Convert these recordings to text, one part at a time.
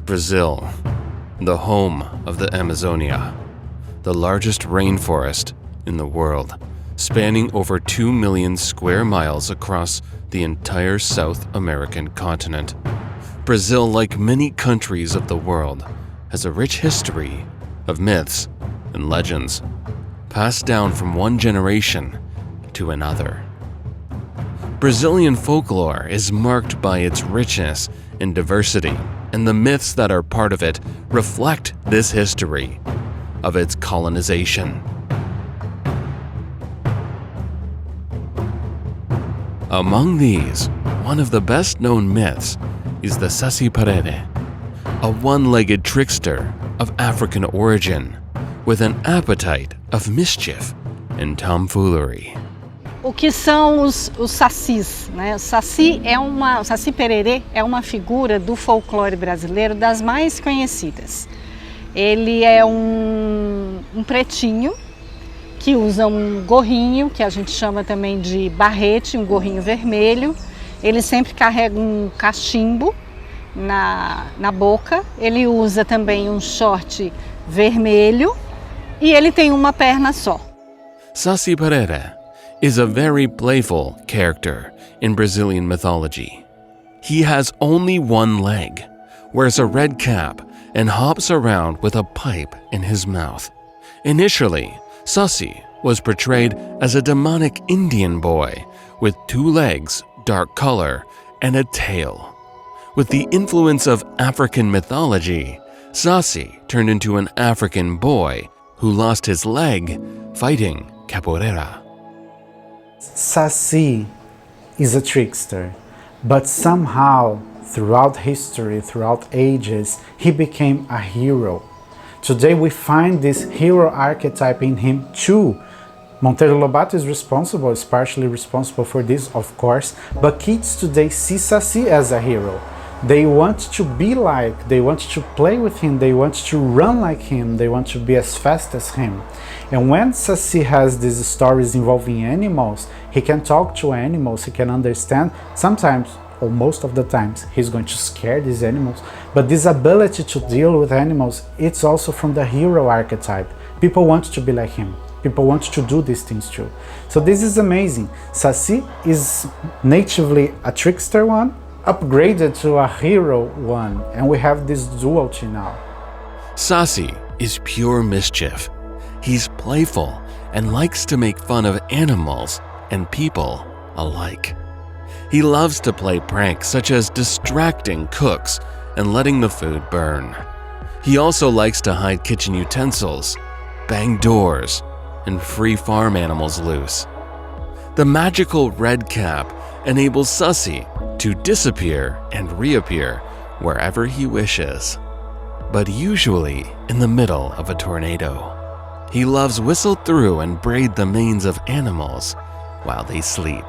Brazil, the home of the Amazonia, the largest rainforest in the world, spanning over 2 million square miles across the entire South American continent. Brazil, like many countries of the world, has a rich history of myths and legends passed down from one generation to another. Brazilian folklore is marked by its richness and diversity, and the myths that are part of it reflect this history of its colonization. Among these, one of the best-known myths is the Saci Perere, a one-legged trickster of African origin with an appetite of mischief and tomfoolery. O que são os sacis, né? O Saci Perere é uma figura do folclore brasileiro das mais conhecidas. Ele é um pretinho que usa um gorrinho, que a gente chama também de barrete, um gorrinho vermelho. Ele sempre carrega um cachimbo na boca. Ele usa também um short vermelho e ele tem uma perna só. Saci Perere is a very playful character in Brazilian mythology. He has only one leg, wears a red cap, and hops around with a pipe in his mouth. Initially, Saci was portrayed as a demonic Indian boy with 2 legs, dark color, and a tail. With the influence of African mythology, Saci turned into an African boy who lost his leg fighting capoeira. Saci is a trickster, but somehow, throughout history, throughout ages, he became a hero. Today we find this hero archetype in him too. Monteiro Lobato is partially responsible for this, of course, but kids today see Saci as a hero. They want to be like, they want to play with him, they want to run like him, they want to be as fast as him. And when Saci has these stories involving animals, he can talk to animals, he can understand. Sometimes, or most of the times, he's going to scare these animals. But this ability to deal with animals, it's also from the hero archetype. People want to be like him. People want to do these things too. So this is amazing. Saci is natively a trickster one, upgraded to a hero one, and we have this duality now. Saci is pure mischief. He's playful and likes to make fun of animals and people alike. He loves to play pranks such as distracting cooks and letting the food burn. He also likes to hide kitchen utensils, bang doors, and free farm animals loose. The magical red cap enables Saci to disappear and reappear wherever he wishes, but usually in the middle of a tornado. He loves whistle through and braid the manes of animals while they sleep.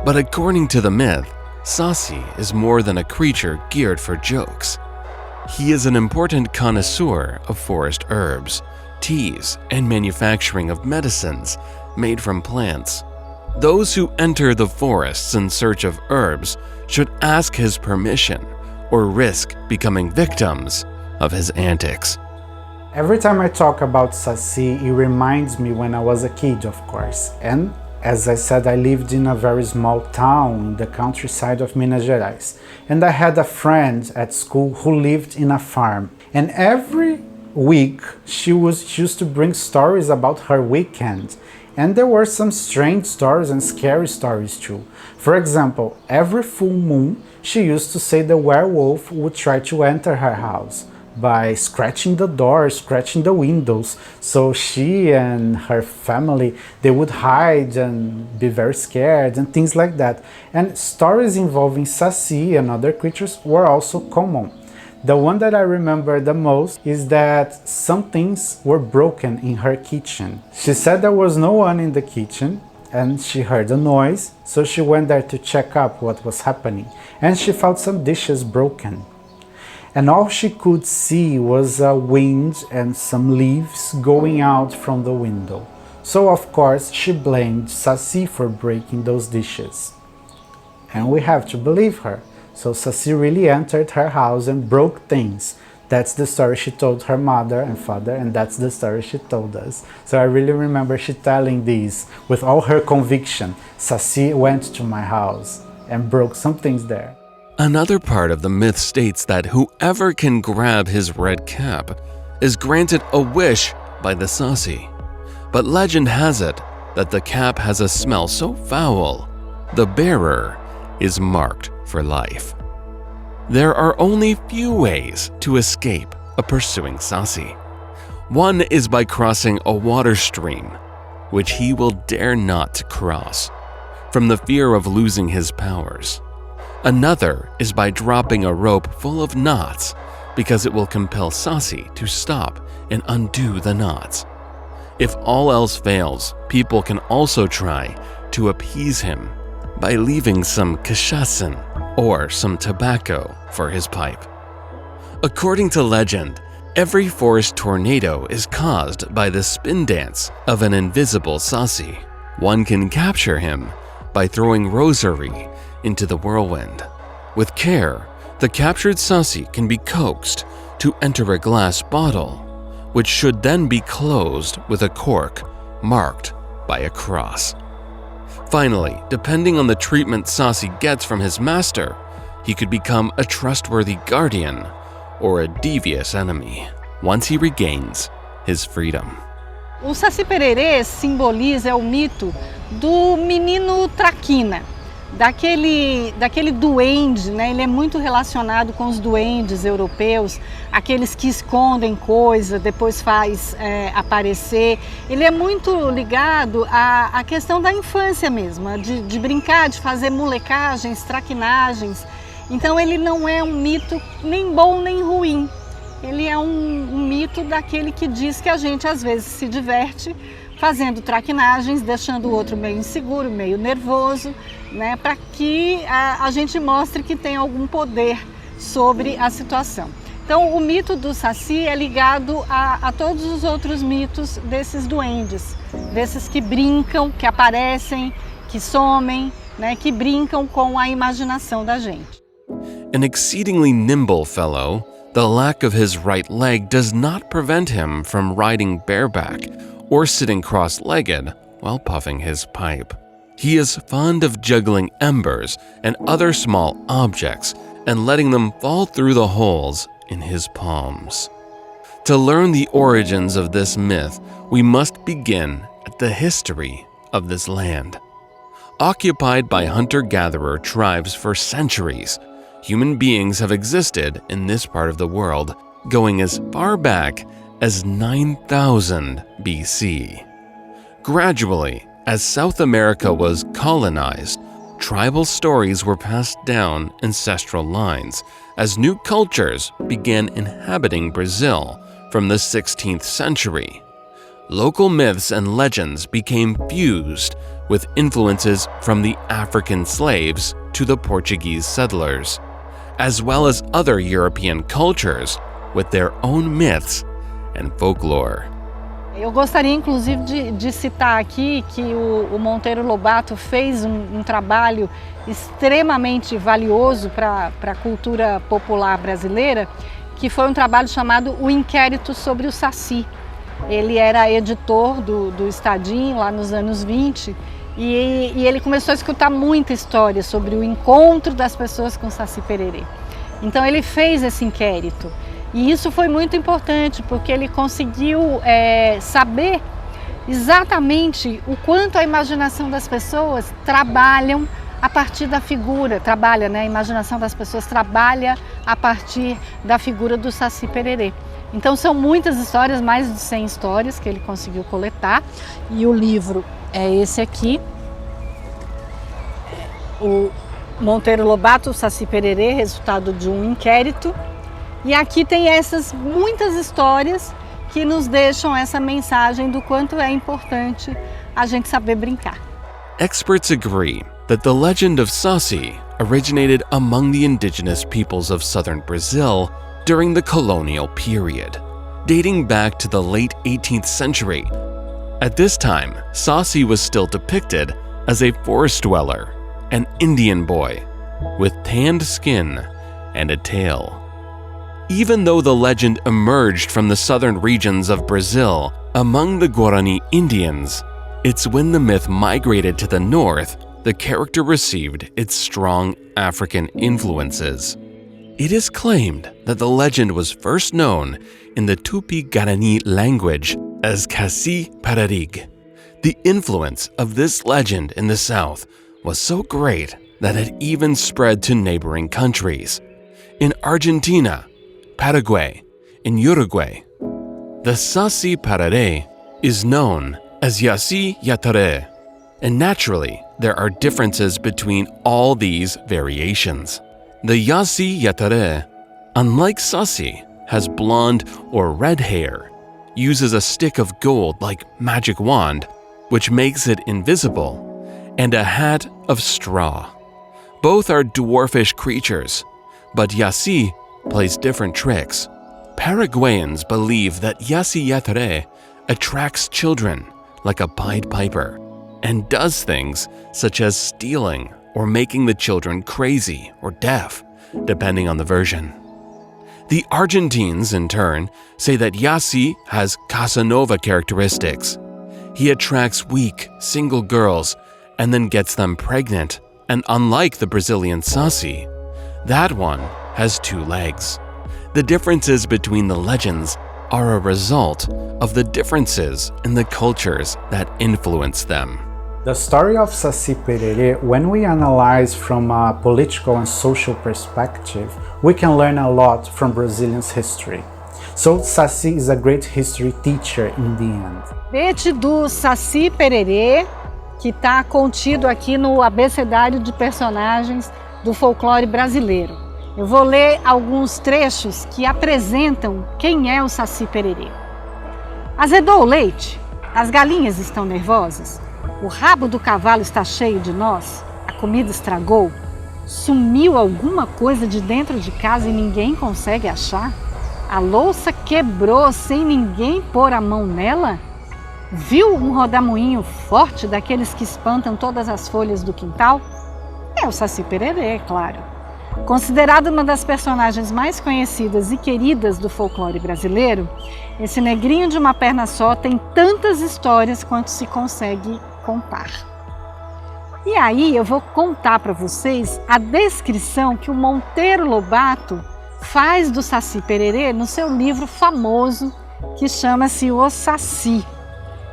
But according to the myth, Saci is more than a creature geared for jokes. He is an important connoisseur of forest herbs, teas, and manufacturing of medicines made from plants. Those who enter the forests in search of herbs should ask his permission or risk becoming victims of his antics. Every time I talk about Saci, it reminds me when I was a kid, of course. And as I said, I lived in a very small town in the countryside of Minas Gerais. And I had a friend at school who lived in a farm. And every week she used to bring stories about her weekend. And there were some strange stories and scary stories too. For example, every full moon she used to say the werewolf would try to enter her house by scratching the doors, scratching the windows. So she and her family, they would hide and be very scared and things like that. And stories involving Saci and other creatures were also common. The one that I remember the most is that some things were broken in her kitchen. She said there was no one in the kitchen and she heard a noise, so she went there to check up what was happening, and she found some dishes broken. And all she could see was a wind and some leaves going out from the window. So of course she blamed Saci for breaking those dishes. And we have to believe her. So Saci really entered her house and broke things. That's the story she told her mother and father, and that's the story she told us. So I really remember she telling these with all her conviction. Saci went to my house and broke some things there. Another part of the myth states that whoever can grab his red cap is granted a wish by the Saci. But legend has it that the cap has a smell so foul, the bearer is marked for life. There are only few ways to escape a pursuing Saci. One is by crossing a water stream, which he will dare not to cross, from the fear of losing his powers. Another is by dropping a rope full of knots, because it will compel Saci to stop and undo the knots. If all else fails, people can also try to appease him by leaving some cachaçin or some tobacco for his pipe. According to legend, every forest tornado is caused by the spin dance of an invisible Saci. One can capture him by throwing rosary into the whirlwind. With care, the captured Saci can be coaxed to enter a glass bottle, which should then be closed with a cork marked by a cross. Finally, depending on the treatment Saci gets from his master, he could become a trustworthy guardian or a devious enemy once he regains his freedom. O Saci Perere simboliza o mito do menino traquina, daquele duende, né? Ele é muito relacionado com os duendes europeus, aqueles que escondem coisa, depois faz aparecer. Ele é muito ligado à questão da infância mesmo, de brincar, de fazer molecagens, traquinagens. Então ele não é um mito nem bom nem ruim. Ele é um mito daquele que diz que a gente às vezes se diverte fazendo traquinagens, deixando o outro meio inseguro, meio nervoso, né, para que a gente mostre que tem algum poder sobre a situação. Então o mito do Saci é ligado a todos os outros mitos desses duendes, desses que brincam, que aparecem, que somem, né, que brincam com a imaginação da gente. An exceedingly nimble fellow, the lack of his right leg does not prevent him from riding bareback or sitting cross-legged while puffing his pipe. He is fond of juggling embers and other small objects and letting them fall through the holes in his palms. To learn the origins of this myth, we must begin at the history of this land. Occupied by hunter-gatherer tribes for centuries, human beings have existed in this part of the world going as far back as 9000 BC. Gradually, as South America was colonized, tribal stories were passed down ancestral lines as new cultures began inhabiting Brazil from the 16th century. Local myths and legends became fused with influences from the African slaves to the Portuguese settlers, as well as other European cultures with their own myths and folklore. Eu gostaria inclusive de citar aqui que o Monteiro Lobato fez um trabalho extremamente valioso para a cultura popular brasileira, que foi um trabalho chamado O Inquérito sobre o Saci. Ele era editor do Estadinho lá nos anos 20 e ele começou a escutar muita história sobre o encontro das pessoas com o Saci Perere. Então ele fez esse inquérito. E isso foi muito importante, porque ele conseguiu saber exatamente o quanto a imaginação das pessoas trabalham a partir da figura, a imaginação das pessoas trabalha a partir da figura do Saci Perere. Então são muitas histórias, mais de 100 histórias que ele conseguiu coletar, e o livro é esse aqui, o Monteiro Lobato, o Saci Perere, resultado de um inquérito. E aqui tem essas muitas histórias que nos deixam essa mensagem do quanto é importante a gente saber brincar. Experts agree that the legend of Saci originated among the indigenous peoples of southern Brazil during the colonial period, dating back to the late 18th century. At this time, Saci was still depicted as a forest dweller, an Indian boy, with tanned skin and a tail. Even though the legend emerged from the southern regions of Brazil among the Guarani Indians, it's when the myth migrated to the north the character received its strong African influences. It is claimed that the legend was first known in the Tupi-Guarani language as Saci Perere. The influence of this legend in the south was so great that it even spread to neighboring countries. In Argentina, Paraguay, and Uruguay, the Saci Perere is known as Saci Perere, and naturally, there are differences between all these variations. The Saci Perere, unlike Saci, has blonde or red hair, uses a stick of gold like magic wand, which makes it invisible, and a hat of straw. Both are dwarfish creatures, but Saci plays different tricks. Paraguayans believe that Saci Perere attracts children like a Pied Piper and does things such as stealing or making the children crazy or deaf, depending on the version. The Argentines, in turn, say that Saci has Casanova characteristics. He attracts weak, single girls and then gets them pregnant, and unlike the Brazilian Saci, that one has 2 legs. The differences between the legends are a result of the differences in the cultures that influence them. The story of Saci Perere, when we analyze from a political and social perspective, we can learn a lot from Brazilian's history. So Saci is a great history teacher in the end. Bilhete do Saci Perere, que está contido aqui no abecedário de personagens do folclore brasileiro. Eu vou ler alguns trechos que apresentam quem é o Saci Perere. Azedou o leite? As galinhas estão nervosas? O rabo do cavalo está cheio de nós? A comida estragou? Sumiu alguma coisa de dentro de casa e ninguém consegue achar? A louça quebrou sem ninguém pôr a mão nela? Viu um rodamuinho forte daqueles que espantam todas as folhas do quintal? É o Saci Perere, claro. Considerado uma das personagens mais conhecidas e queridas do folclore brasileiro, esse negrinho de uma perna só tem tantas histórias quanto se consegue contar. E aí eu vou contar para vocês a descrição que o Monteiro Lobato faz do Saci Perere no seu livro famoso que chama-se O Saci.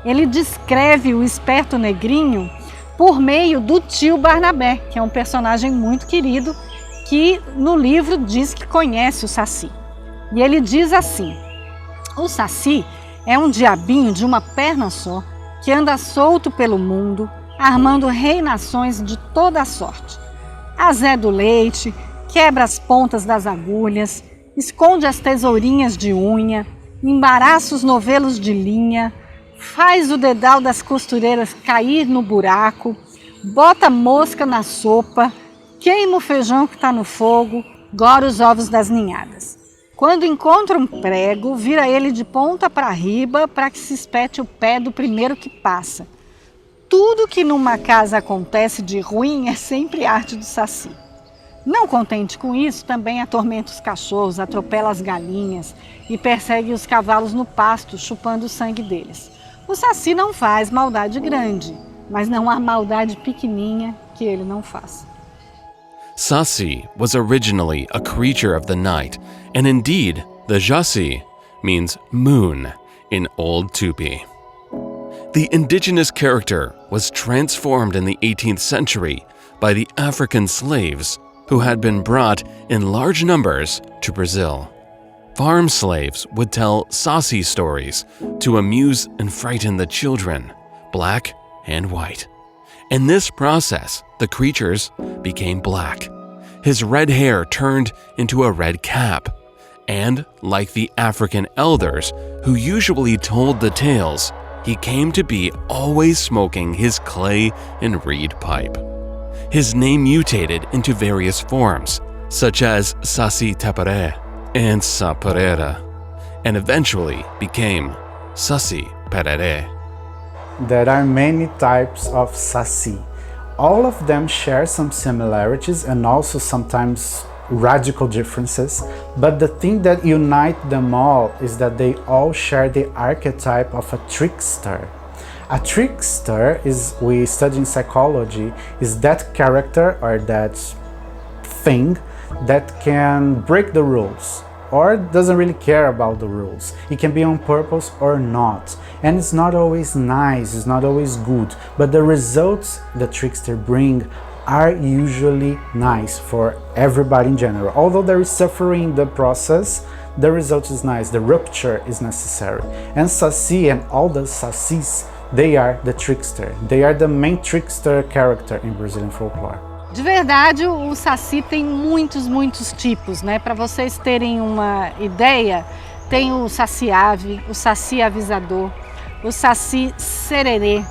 Ele descreve o esperto negrinho por meio do tio Barnabé, que é um personagem muito querido que no livro diz que conhece o Saci. E ele diz assim: o Saci é um diabinho de uma perna só que anda solto pelo mundo, armando reinações de toda a sorte. Azeda o leite, quebra as pontas das agulhas, esconde as tesourinhas de unha, embaraça os novelos de linha, faz o dedal das costureiras cair no buraco, bota mosca na sopa, queima o feijão que está no fogo, gora os ovos das ninhadas. Quando encontra um prego, vira ele de ponta para riba para que se espete o pé do primeiro que passa. Tudo que numa casa acontece de ruim é sempre arte do Saci. Não contente com isso, também atormenta os cachorros, atropela as galinhas e persegue os cavalos no pasto, chupando o sangue deles. O Saci não faz maldade grande, mas não há maldade pequenininha que ele não faça. Saci was originally a creature of the night, and indeed, the Saci means moon in Old Tupi. The indigenous character was transformed in the 18th century by the African slaves who had been brought in large numbers to Brazil. Farm slaves would tell Saci stories to amuse and frighten the children, black and white. In this process, the creatures became black. His red hair turned into a red cap, and like the African elders who usually told the tales, he came to be always smoking his clay and reed pipe. His name mutated into various forms, such as Saci Perere and Saci Perere, and eventually became Saci Perere. There are many types of Saci. All of them share some similarities and also sometimes radical differences, but the thing that unites them all is that they all share the archetype of a trickster. A trickster is, we study in psychology, is that character or that thing that can break the rules or doesn't really care about the rules. It can be on purpose or not, and it's not always nice, it's not always good, but the results the trickster bring are usually nice for everybody in general. Although there is suffering in the process, the result is nice, the rupture is necessary. And Saci and all the Sacis, they are the trickster. They are the main trickster character in Brazilian folklore. De verdade, o Saci tem muitos tipos, né? Para vocês terem uma ideia, tem o Saci ave, o Saci avisador, o Saci sererê,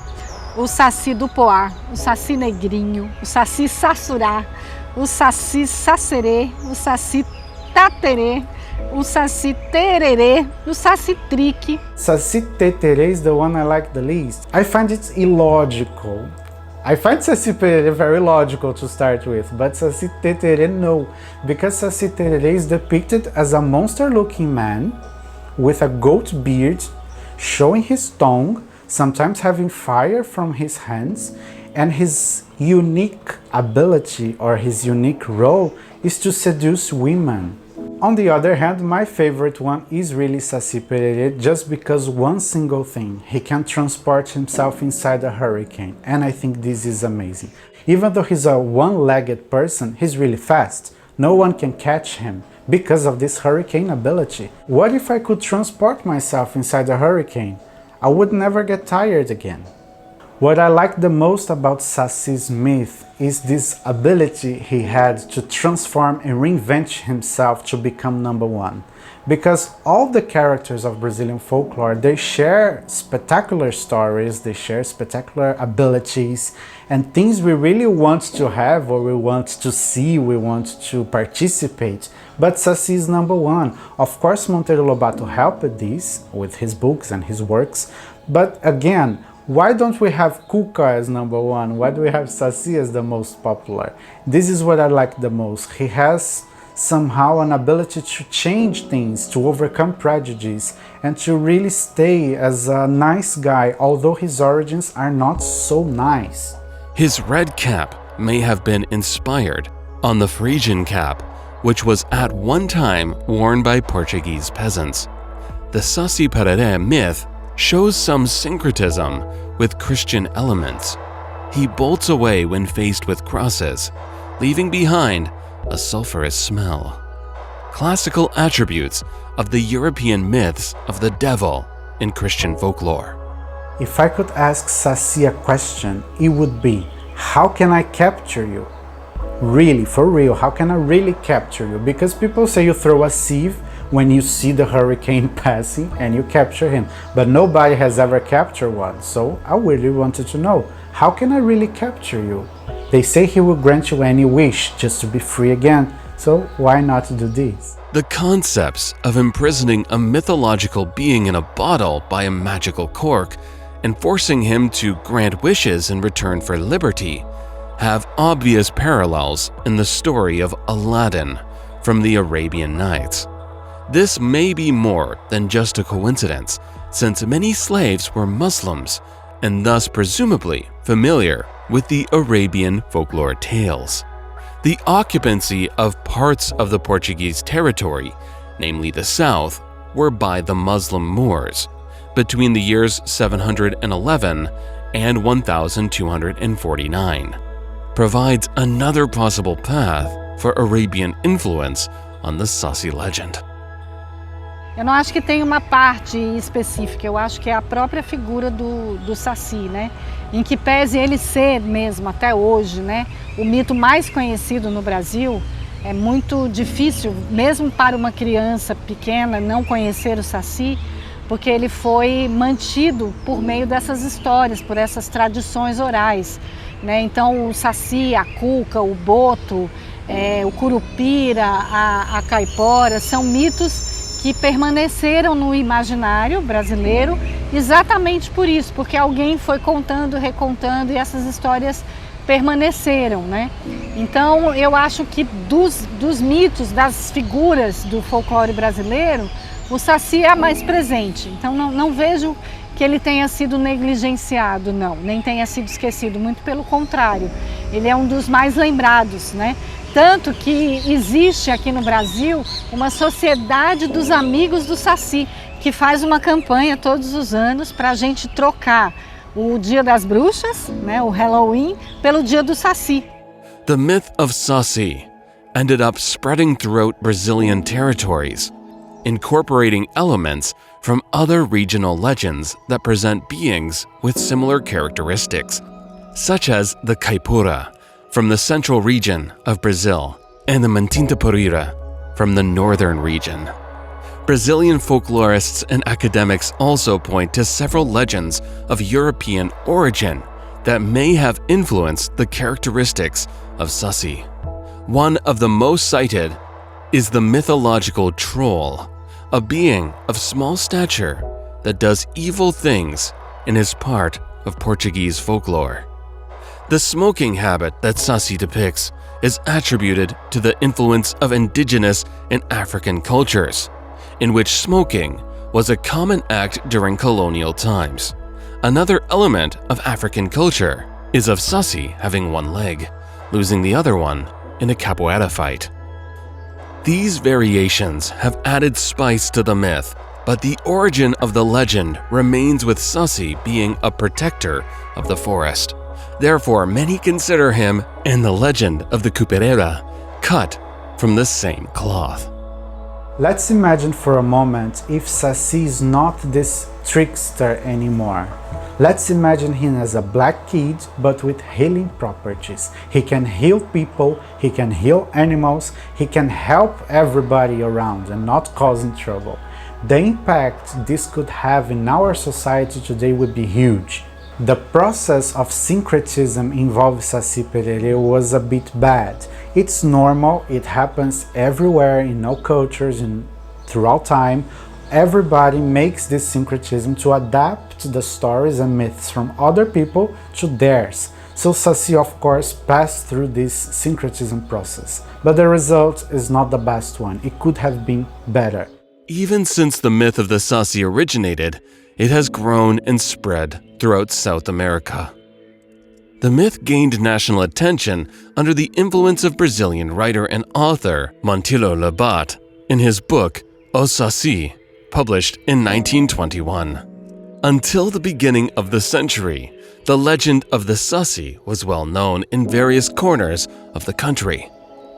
o Saci do Poá, o Saci negrinho, o Saci sassurá, o Saci sacerê, o Saci taterê, o Saci tererê, o Saci trique. Saci teterê is the one I like the least. I find it illogical. I find Saci Perere very logical to start with, but Saci Perere no, because Saci Perere is depicted as a monster-looking man with a goat beard, showing his tongue, sometimes having fire from his hands, and his unique ability or his unique role is to seduce women. On the other hand, my favorite one is really Saci Perere just because one single thing, he can transport himself inside a hurricane, and I think this is amazing. Even though he's a one-legged person, he's really fast. No one can catch him because of this hurricane ability. What if I could transport myself inside a hurricane? I would never get tired again. What I like the most about Saci's myth is this ability he had to transform and reinvent himself to become number one. Because all the characters of Brazilian folklore, they share spectacular stories, they share spectacular abilities, and things we really want to have or we want to see, we want to participate. But Saci is number one. Of course, Monteiro Lobato helped this with his books and his works, but again, why don't we have Cuca as number one? Why do we have Saci as the most popular? This is what I like the most. He has somehow an ability to change things, to overcome prejudice, and to really stay as a nice guy, although his origins are not so nice. His red cap may have been inspired on the Frisian cap, which was at one time worn by Portuguese peasants. The Saci Perere myth shows some syncretism with Christian elements. He bolts away when faced with crosses, leaving behind a sulfurous smell. Classical attributes of the European myths of the devil in Christian folklore. If I could ask Saci a question, it would be, how can I capture you? Really, for real, how can I really capture you? Because people say you throw a sieve when you see the hurricane passing and you capture him, but nobody has ever captured one. So I really wanted to know, how can I really capture you? They say he will grant you any wish just to be free again, so why not do this? The concepts of imprisoning a mythological being in a bottle by a magical cork and forcing him to grant wishes in return for liberty have obvious parallels in the story of Aladdin from the Arabian Nights. This may be more than just a coincidence, since many slaves were Muslims and thus presumably familiar with the Arabian folklore tales. The occupancy of parts of the Portuguese territory, namely the south, were by the Muslim Moors between the years 711 and 1249, provides another possible path for Arabian influence on the Saci legend. Eu não acho que tem uma parte específica, eu acho que é a própria figura do Saci, né? Em que pese ele ser mesmo, até hoje, né, o mito mais conhecido no Brasil, é muito difícil, mesmo para uma criança pequena, não conhecer o Saci, porque ele foi mantido por meio dessas histórias, por essas tradições orais, né? Então o Saci, a Cuca, o Boto, o Curupira, a Caipora, são mitos que permaneceram no imaginário brasileiro exatamente por isso, porque alguém foi contando, recontando, e essas histórias permaneceram, né? Então eu acho que dos mitos, das figuras do folclore brasileiro, o Saci é a mais presente. Então não vejo que ele tenha sido negligenciado, não, nem tenha sido esquecido, muito pelo contrário, ele é um dos mais lembrados, né? Tanto que existe aqui no Brasil uma sociedade dos amigos do Saci, que faz uma campanha todos os anos para a gente trocar o Dia das Bruxas, né, o Halloween, pelo Dia do Saci. The myth of Saci ended up spreading throughout Brazilian territories, incorporating elements from other regional legends that present beings with similar characteristics, such as the Caipura from the central region of Brazil and the Mantintapurira from the northern region. Brazilian folklorists and academics also point to several legends of European origin that may have influenced the characteristics of Saci. One of the most cited is the mythological troll, a being of small stature that does evil things and is part of Portuguese folklore. The smoking habit that Saci depicts is attributed to the influence of indigenous and African cultures, in which smoking was a common act during colonial times. Another element of African culture is of Saci having one leg, losing the other one in a capoeira fight. These variations have added spice to the myth, but the origin of the legend remains with Saci being a protector of the forest. Therefore, many consider him and the legend of the Cuperera cut from the same cloth. Let's imagine for a moment if Saci is not this trickster anymore. Let's imagine him as a black kid but with healing properties. He can heal people, he can heal animals, he can help everybody around and not causing trouble. The impact this could have in our society today would be huge. The process of syncretism involving Saci Perere was a bit bad. It's normal, it happens everywhere in all cultures and throughout time. Everybody makes this syncretism to adapt the stories and myths from other people to theirs. So Saci of course passed through this syncretism process, but the result is not the best one. It could have been better. Even since the myth of the Saci originated, it has grown and spread throughout South America. The myth gained national attention under the influence of Brazilian writer and author Monteiro Lobato in his book O Saci, published in 1921. Until the beginning of the century, the legend of the Saci was well known in various corners of the country.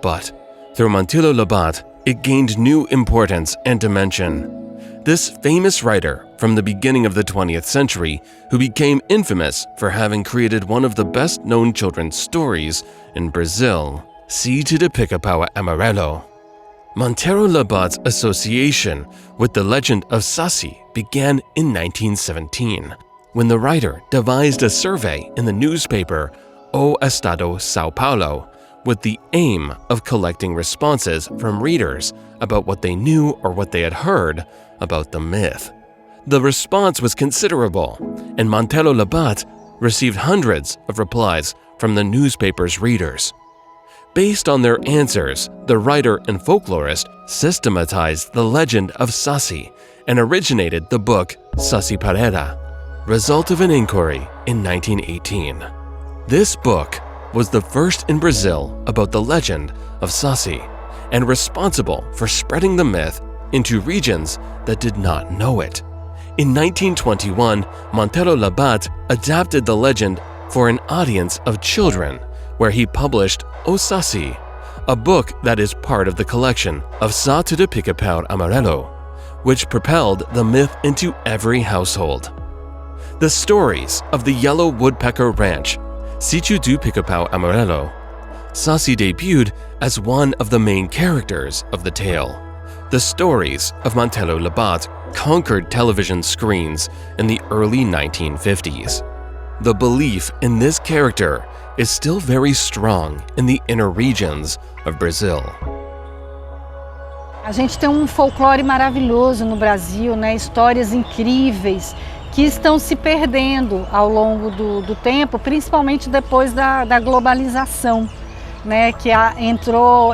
But through Monteiro Lobato, it gained new importance and dimension. This famous writer from the beginning of the 20th century, who became infamous for having created one of the best-known children's stories in Brazil, Sítio do Pica-Pau Amarelo. Monteiro Lobato's association with the legend of Saci began in 1917, when the writer devised a survey in the newspaper O Estado São Paulo with the aim of collecting responses from readers about what they knew or what they had heard about the myth. The response was considerable, and Monteiro Lobato received hundreds of replies from the newspaper's readers. Based on their answers, the writer and folklorist systematized the legend of Saci and originated the book Saci Perere, result of an inquiry in 1918. This book was the first in Brazil about the legend of Saci and responsible for spreading the myth into regions that did not know it. In 1921, Monteiro Lobato adapted the legend for an audience of children, where he published O Saci, a book that is part of the collection of Sítio do Pica-Pau Amarelo, which propelled the myth into every household. The stories of the Yellow Woodpecker Ranch, Sítio do Pica-Pau Amarelo, Saci debuted as one of the main characters of the tale. The stories of Monteiro Lobato conquered television screens in the early 1950s. The belief in this character is still very strong in the inner regions of Brazil. A gente tem um folclore maravilhoso no Brasil, né? Histórias incríveis que estão se perdendo ao longo do tempo, principalmente depois da globalização, né, que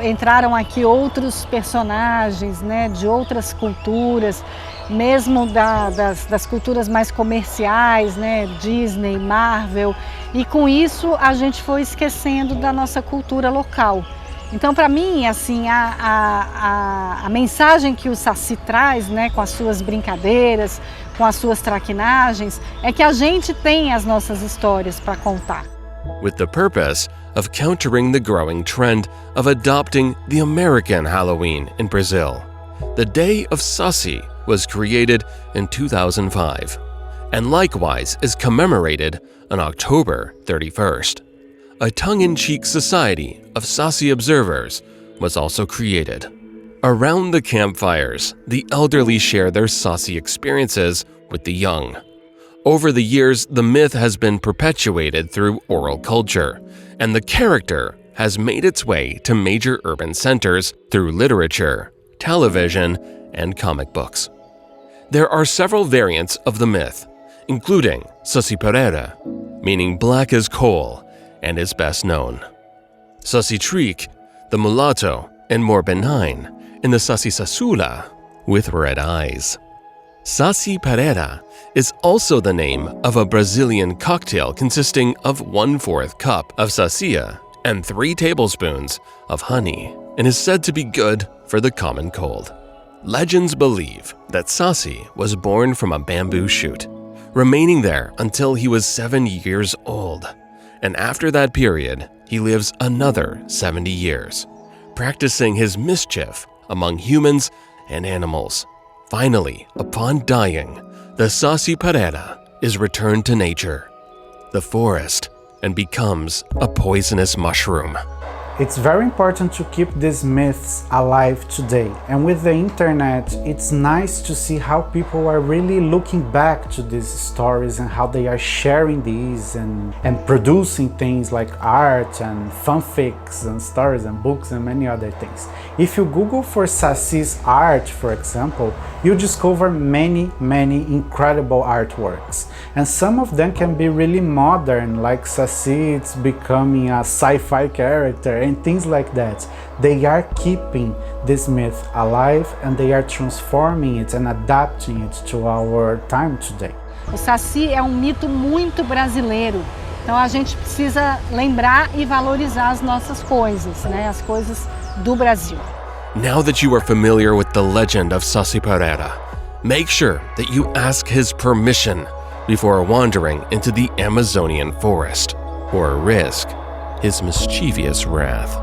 entraram aqui outros personagens, né, de outras culturas, mesmo das culturas mais comerciais, né, Disney, Marvel, e com isso a gente foi esquecendo da nossa cultura local. Então, para mim, assim, a mensagem que o Saci traz, né, com as suas brincadeiras, com as suas traquinagens, é que a gente tem as nossas histórias para contar. With the purpose of countering the growing trend of adopting the American Halloween in Brazil, the Day of Saci was created in 2005, and likewise is commemorated on October 31st. A tongue-in-cheek society of Saci observers was also created. Around the campfires, the elderly share their Saci experiences with the young. Over the years, the myth has been perpetuated through oral culture, and the character has made its way to major urban centers through literature, television, and comic books. There are several variants of the myth, including Saci Perere, meaning black as coal, and is best known. Saci Trick, the mulatto, and more benign, in the Saci Sasula, with red eyes. Saci Perere is also the name of a Brazilian cocktail consisting of 1/4 cup of sacia and 3 tablespoons of honey, and is said to be good for the common cold. Legends believe that Saci was born from a bamboo shoot, remaining there until he was 7 years old. And after that period, he lives another 70 years, practicing his mischief among humans and animals. Finally, upon dying, the Saci Perere is returned to nature, the forest, and becomes a poisonous mushroom. It's very important to keep these myths alive today, and with the internet it's nice to see how people are really looking back to these stories and how they are sharing these and producing things like art and fanfics and stories and books and many other things. If you Google for Saci's art, for example, you discover many incredible artworks, and some of them can be really modern, like Saci it's becoming a sci-fi character and things like that. They are keeping this myth alive and they are transforming it and adapting it to our time today. O Saci é um mito muito brasileiro, então a gente precisa lembrar e valorizar as nossas coisas, né? As coisas do Brasil. Now that you are familiar with the legend of Saci Perere, make sure that you ask his permission before wandering into the Amazonian forest, or risk his mischievous wrath.